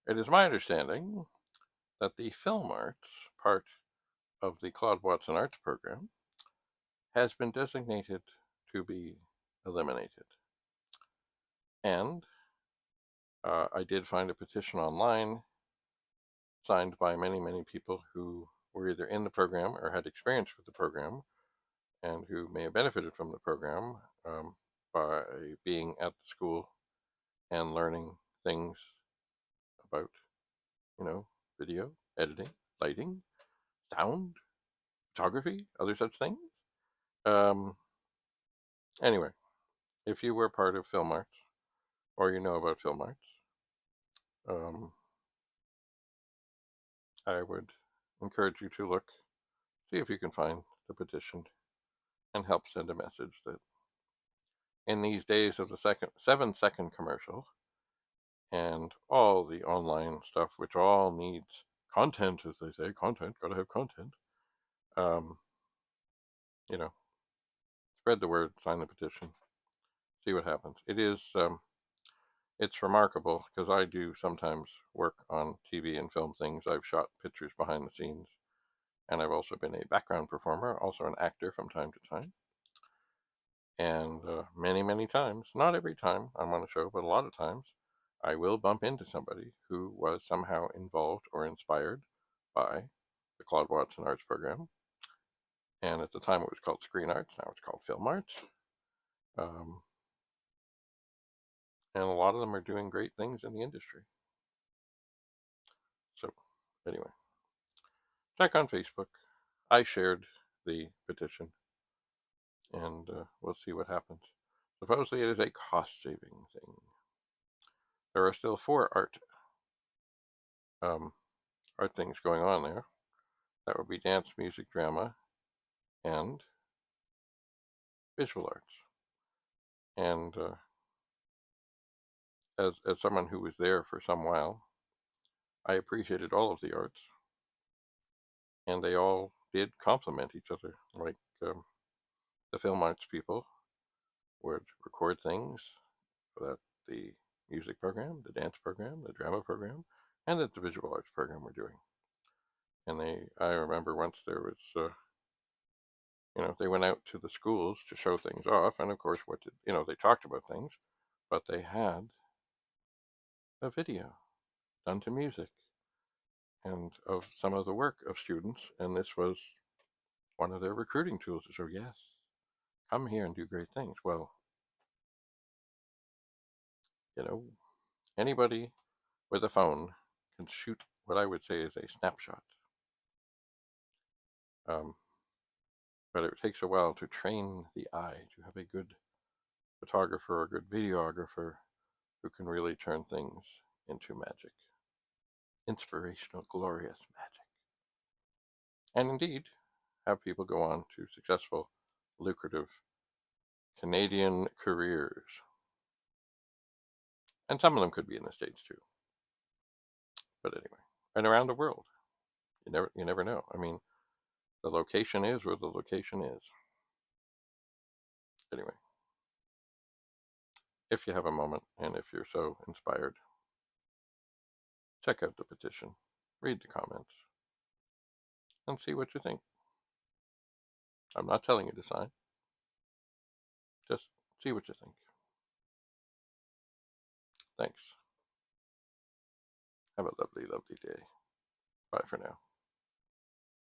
It is my understanding that the film arts part of the Claude Watson Arts program has been designated to be eliminated. And I did find a petition online signed by many, many people who were either in the program or had experience with the program and who may have benefited from the program by being at the school and learning things about, video, editing, lighting, sound, photography, other such things. Um, anyway, if you were part of film arts or you know about film arts, um, I would encourage you to see if you can find the petition and help send a message that in these days of the 7-second commercial and all the online stuff, which all needs content, as they say, gotta have content. Um, spread the word, sign the petition, see what happens. It's remarkable because I do sometimes work on TV and film things. I've shot pictures behind the scenes, and I've also been a background performer, also an actor from time to time. And many, many times, not every time I'm on a show, but a lot of times, I will bump into somebody who was somehow involved or inspired by the Claude Watson Arts program. And at the time it was called Screen Arts, now it's called Film Arts. And a lot of them are doing great things in the industry. So, anyway, check on Facebook. I shared the petition, and we'll see what happens. Supposedly it is a cost-saving thing. There are still 4 art things going on there. That would be dance, music, drama, and visual arts. And as someone who was there for some while, I appreciated all of the arts, and they all did complement each other. Like the film arts people would record things that the music program, the dance program, the drama program, and that the visual arts program were doing. And I remember once there was, they went out to the schools to show things off, and of course, they talked about things, but they had a video done to music and of some of the work of students, and this was one of their recruiting tools to show, yes, come here and do great things. Well, anybody with a phone can shoot what I would say is a snapshot. But it takes a while to train the eye to have a good photographer or a good videographer who can really turn things into magic. Inspirational, glorious magic. And indeed, have people go on to successful, lucrative Canadian careers. And some of them could be in the States too. But anyway, and around the world. You never know. I mean, the location is where the location is. Anyway, if you have a moment and if you're so inspired, check out the petition, read the comments, and see what you think. I'm not telling you to sign. Just see what you think. Thanks. Have a lovely, lovely day. Bye for now.